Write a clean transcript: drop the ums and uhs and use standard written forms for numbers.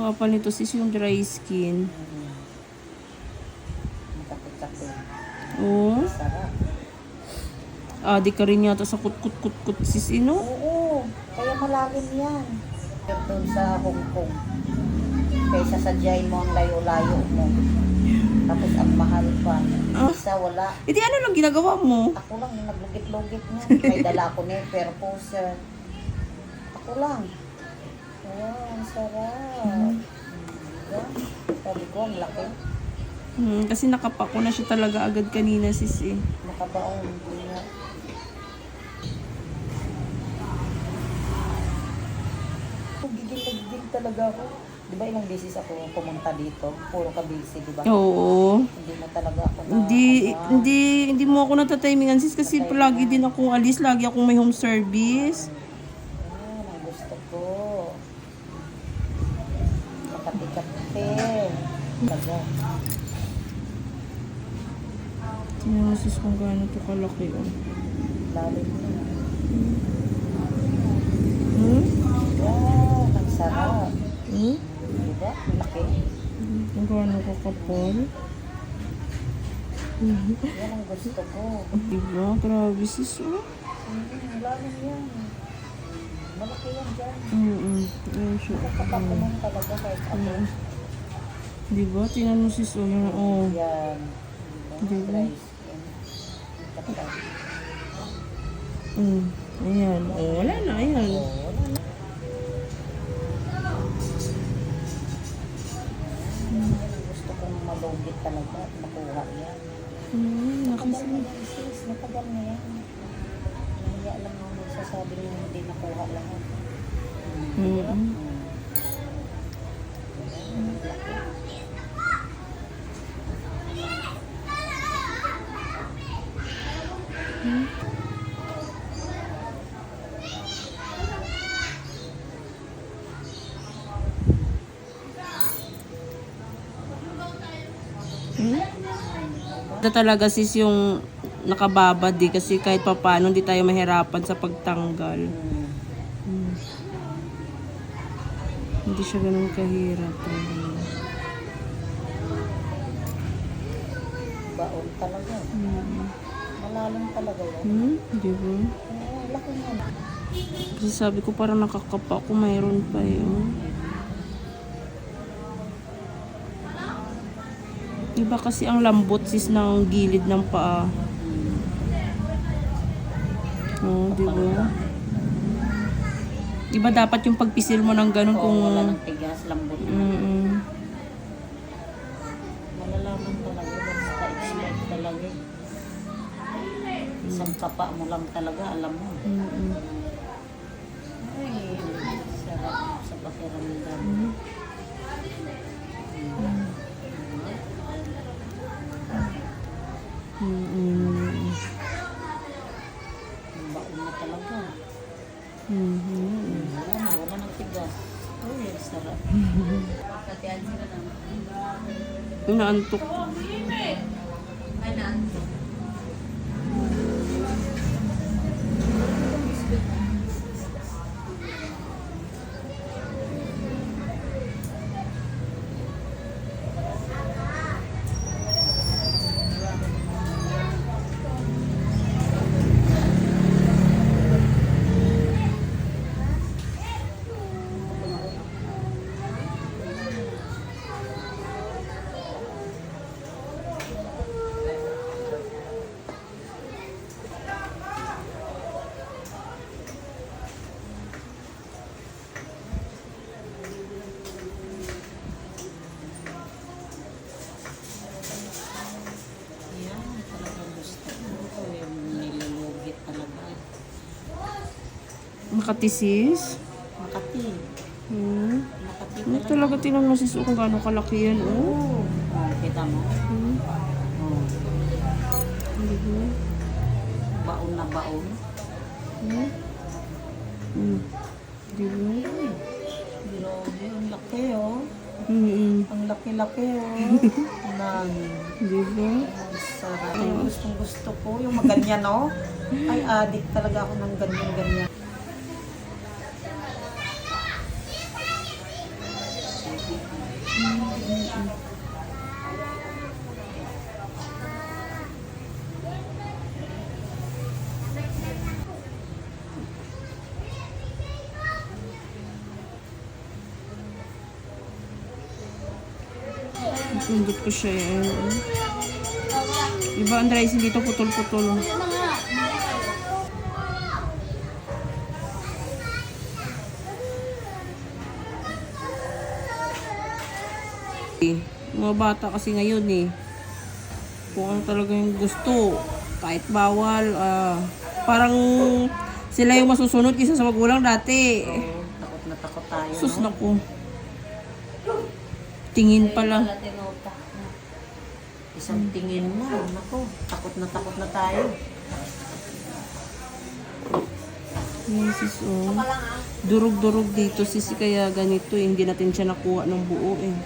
kapal nito sis yung dry skin. Makapit-kapit. Oo. Sarap. Di ka rin yata sa kut-kut-kut-kut sis, no? Oo, kaya malalim yan. Doon sa Hong Kong. Kaysa sadyain mo ang layo-layo mo. Tapos ang mahal pa. Isa wala. Hindi, ano lang ginagawa mo? Ako lang yung naglugit-lugit niya. May dala ko na yung perposer. Ako lang. Oh, ang sarap. Sabi ko, ang laki. Kasi nakapako na siya talaga agad kanina sis eh. Nakabaong. Hindi nga. Gigil talaga ako. Di ba ilang beses ako pumunta dito? Puro ka busy, di ba? Oo. Hindi mo talaga ako na... Hindi mo ako natatimingan sis kasi lagi din akong alis, lagi akong may home service. Yan ang gusto ko. Makati-kati. Talaga. Tingnan mo sis kung gaano to kalaki oh. Lalim mo. Hmm? Yan, ang sarap. Hmm? Di ba? Ang laki. Kung gaano kakapal. Yan ang gusto ko. Diba? Grabe sis oh. Ang lalim yan. Malaki yan dyan. Ayan siya. Nakakapakuman talaga kahit ako. Diba? Tingnan mo sis oh. Yan oh. Yan. Diba? Dry skin. Kapal. Ayan. Oh, wala na. Ayan. Wala na. Gusto kong malugit talaga at makuha yan. Matagal na yan, sis. Matagal na yan. Nahiya lang ako magsasabi na hindi nakuha lahat. Ito talaga sis yung nakababad eh kasi kahit papaano hindi tayo mahirapan sa pagtanggal. Hindi siya ganun kahirap. Baon talaga. Malalim talaga yan. Di ba? Laki nga. Kasi sabi ko parang nakakapa ko mayroon pa eh. Iba kasi ang lambot sis ng gilid ng paa. Oh, di ba? Iba dapat yung pagpisil mo ng ganun kung... Wala ng tigas, lambot na. Malalaman talaga. Basta-expect talaga. Isang kapa mo lang talaga, alam mo. Ay, sarap sa pakiramdam. Baon na talaga. Wala ng tigas. Uy, sarap. Naantok. Makatisis. Makati. Makati Ano talaga tingnan mo sis kung gaano kalaki yan. Oh. Kita mo? Diba? Baon na baon. Diba? Grabe, ang laki oh. Ang laki-laki oh. Diba? Ang sarap. Gustong gusto ko. Yung maganyan oh. Ay, addict talaga ako ng ganyan-ganyan. Sundot ko siya eh. Iba ang rice dito putol-putol. Mga bata kasi ngayon eh. Kung ano talaga yung gusto, kahit bawal, parang sila yung masusunod kaysa sa magulang dati. Oo, takot na takot tayo. Sus no? naku. Tingin pala. Wala tinota. Isang tingin mo, naku, takot na tayo. Jesus, oh. Durog-durog dito sis, kaya ganito eh. Hindi natin siya nakuha ng buo eh.